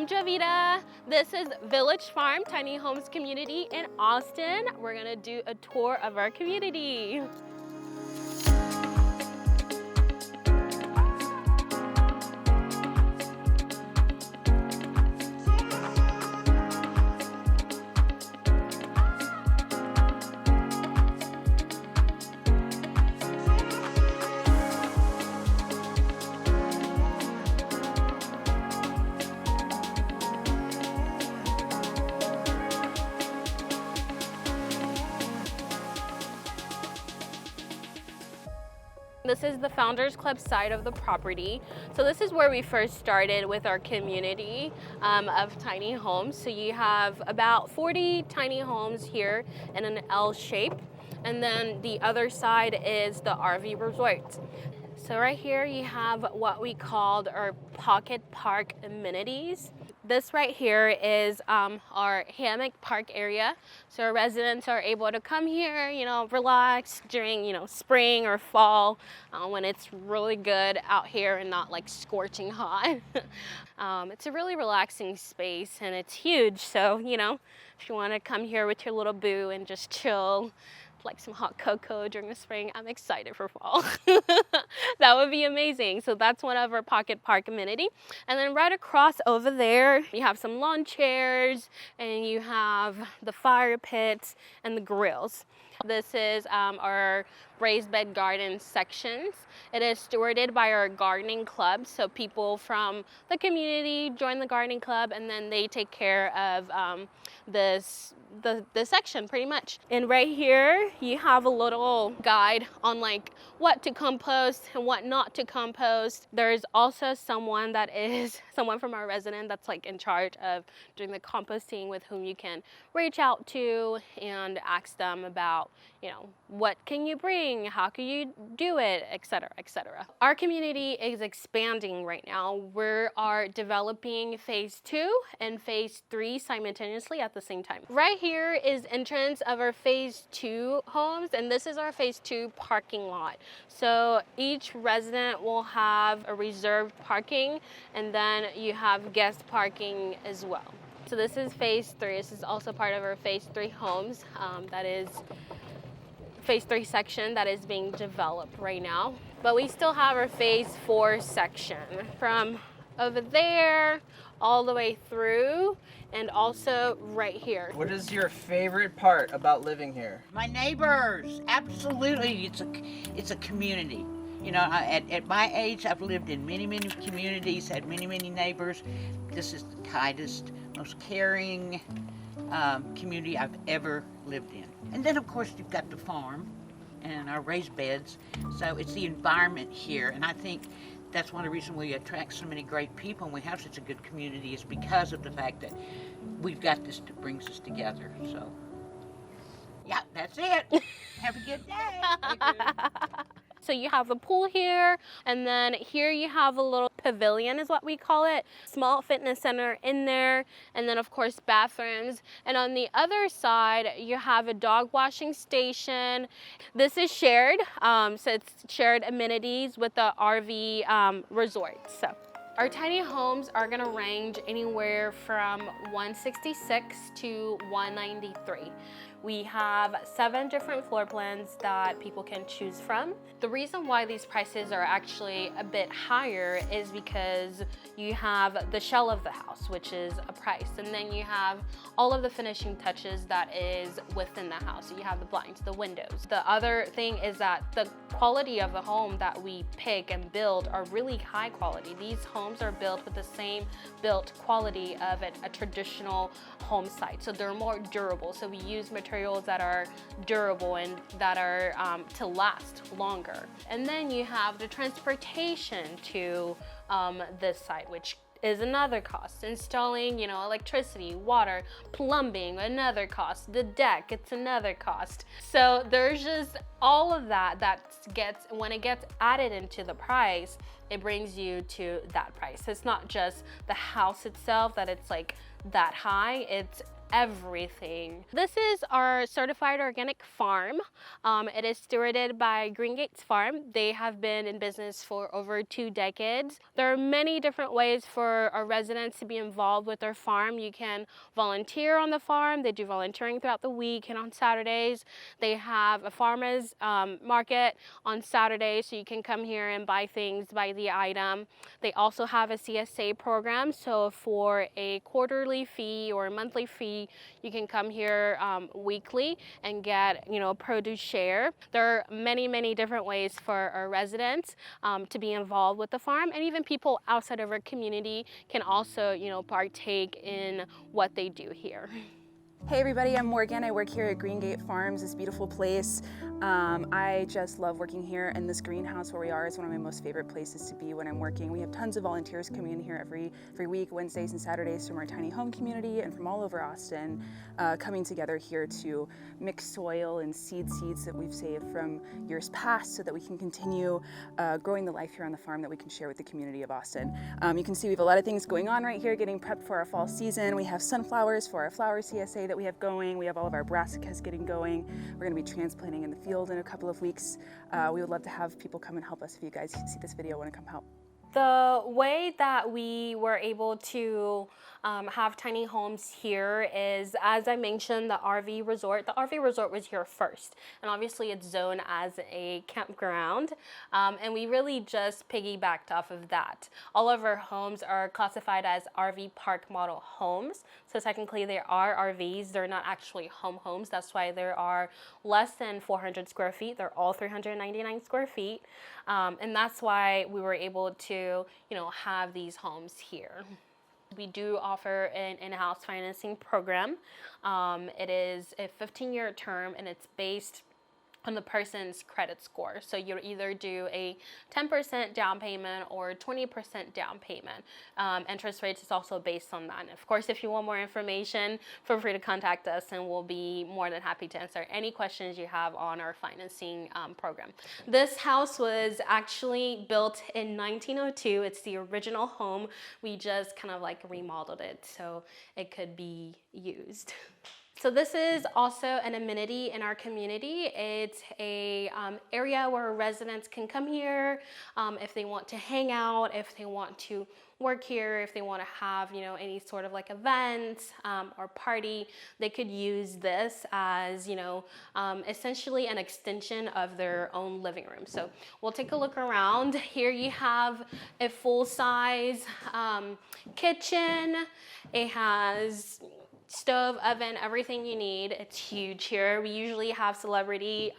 I'm Javita. This is Village Farm Tiny Homes Community in Austin. We're gonna do a tour of our community. This is the Founders Club side of the property. So this is where we first started with our community of tiny homes. So you have about 40 tiny homes here in an L shape. And then the other side is the RV resort. So right here you have what we called our pocket park amenities. This right here is our hammock park area. So our residents are able to come here, relax during, spring or fall when it's really good out here and not like scorching hot. It's a really relaxing space and it's huge. So, if you want to come here with your little boo and just chill, like some hot cocoa during the spring, I'm excited for fall. That would be amazing. So that's one of our pocket park amenity. And then right across over there, you have some lawn chairs and you have the fire pits and the grills. This is our raised bed garden sections. It is stewarded by our gardening club. So people from the community join the gardening club and then they take care of the section pretty much. And right here you have a little guide on like what to compost and what not to compost. There's also someone from our resident that's like in charge of doing the composting, with whom you can reach out to and ask them about, what can you bring, how can you do it, etc., etc. Our community is expanding right now. We are developing phase 2 and phase 3 simultaneously at the same time. Right here is entrance of our phase 2 homes, and this is our phase 2 parking lot. So each resident will have a reserved parking, and then you have guest parking as well. So this is phase 3. This is also part of our phase 3 homes. That is phase 3 section that is being developed right now. But we still have our phase 4 section from over there all the way through, and also right here. What is your favorite part about living here? My neighbors, absolutely. It's a community. At my age, I've lived in many communities, had many neighbors. This is the kindest, most caring community I've ever lived in. And then, of course, you've got the farm and our raised beds. So it's the environment here, and I think that's one of the reasons we attract so many great people and we have such a good community, is because of the fact that we've got this that brings us together. So, yeah, that's it. Have a good day. So you have a pool here, and then here you have a little pavilion is what we call it. Small fitness center in there, and then of course bathrooms. And on the other side, you have a dog washing station. This is shared, so it's shared amenities with the RV resort. So our tiny homes are gonna range anywhere from 166 to 193. We have 7 different floor plans that people can choose from. The reason why these prices are actually a bit higher is because you have the shell of the house, which is a price, and then you have all of the finishing touches that is within the house. So you have the blinds, the windows. The other thing is that the quality of the home that we pick and build are really high quality. These homes are built with the same built quality of a traditional home site. So they're more durable. So we use materials that are durable and that are to last longer. And then you have the transportation to this site, which is another cost. Installing, electricity, water, plumbing, another cost. The deck, it's another cost. So there's just all of that when it gets added into the price, it brings you to that price. It's not just the house itself that it's like that high, it's everything. This is our certified organic farm. It is stewarded by Green Gates Farm. They have been in business for over 2 decades. There are many different ways for our residents to be involved with their farm. You can volunteer on the farm. They do volunteering throughout the week and on Saturdays. They have a farmers market on Saturdays, so you can come here and buy things by the item. They also have a CSA program, so for a quarterly fee or a monthly fee, you can come here weekly and get, a produce share. There are many different ways for our residents to be involved with the farm, and even people outside of our community can also, partake in what they do here. Hey everybody, I'm Morgan. I work here at Green Gate Farms, this beautiful place. I just love working here, and this greenhouse where we are is one of my most favorite places to be when I'm working. We have tons of volunteers coming in here every week, Wednesdays and Saturdays, from our tiny home community and from all over Austin, coming together here to mix soil and seeds that we've saved from years past so that we can continue growing the life here on the farm that we can share with the community of Austin. You can see we have a lot of things going on right here, getting prepped for our fall season. We have sunflowers for our flower CSA that we have going. We have all of our brassicas getting going. We're going to be transplanting in the field in a couple of weeks. We would love to have people come and help us. If you guys see this video, want to come help. The way that we were able to have tiny homes here is, as I mentioned, the RV resort. The RV resort was here first, and obviously it's zoned as a campground, and we really just piggybacked off of that. All of our homes are classified as RV park model homes, so technically they are RVs. They're not actually homes. That's why there are less than 400 square feet. They're all 399 square feet, and that's why we were able to have these homes here. We do offer an in-house financing program. It is a 15-year term, and it's based on the person's credit score. So you either do a 10% down payment or 20% down payment. Interest rates is also based on that. And of course, if you want more information, feel free to contact us, and we'll be more than happy to answer any questions you have on our financing program. This house was actually built in 1902. It's the original home. We just kind of like remodeled it so it could be used. So this is also an amenity in our community. It's a area where residents can come here if they want to hang out, if they want to work here, if they want to have any sort of like event or party. They could use this as essentially an extension of their own living room. So we'll take a look around. Here you have a full-size kitchen. It has stove, oven, everything you need. It's huge here. We usually have celebrity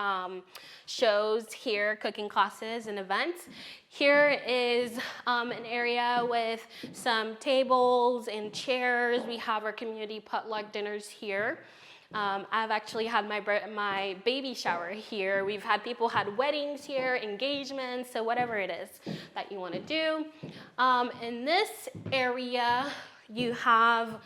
shows here, cooking classes and events. Here is an area with some tables and chairs. We have our community potluck dinners here. I've actually had my baby shower here. We've had people had weddings here, engagements, so whatever it is that you want to do. In this area, you have,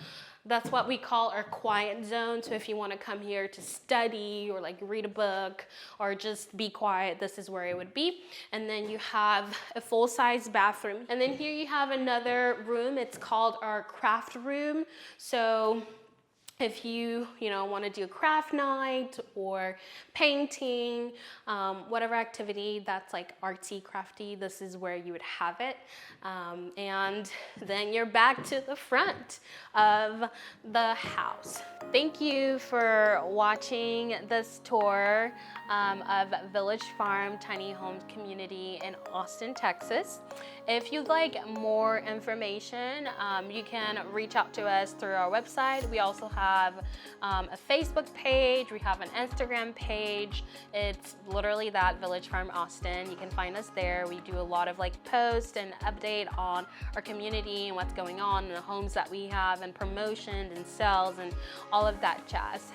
that's what we call our quiet zone. So if you want to come here to study or like read a book or just be quiet, this is where it would be. And then you have a full-size bathroom. And then here you have another room. It's called our craft room. So if you want to do a craft night or painting, whatever activity that's like artsy, crafty, this is where you would have it. And then you're back to the front of the house. Thank you for watching this tour of Village Farm Tiny Homes Community in Austin, Texas. If you'd like more information, you can reach out to us through our website. We also have a Facebook page. We have an Instagram page. It's literally that, Village Farm Austin. You can find us there. We do a lot of like posts and update on our community and what's going on in the homes that we have and promotions and sales and all of that jazz.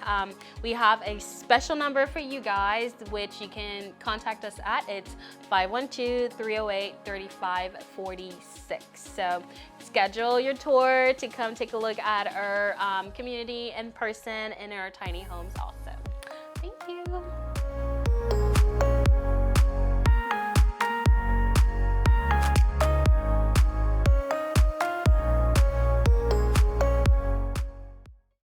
We have a special number for you guys, which you can contact us at. It's 512-308-3546. So schedule your tour to come take a look at our community in person in our tiny homes also. Thank you.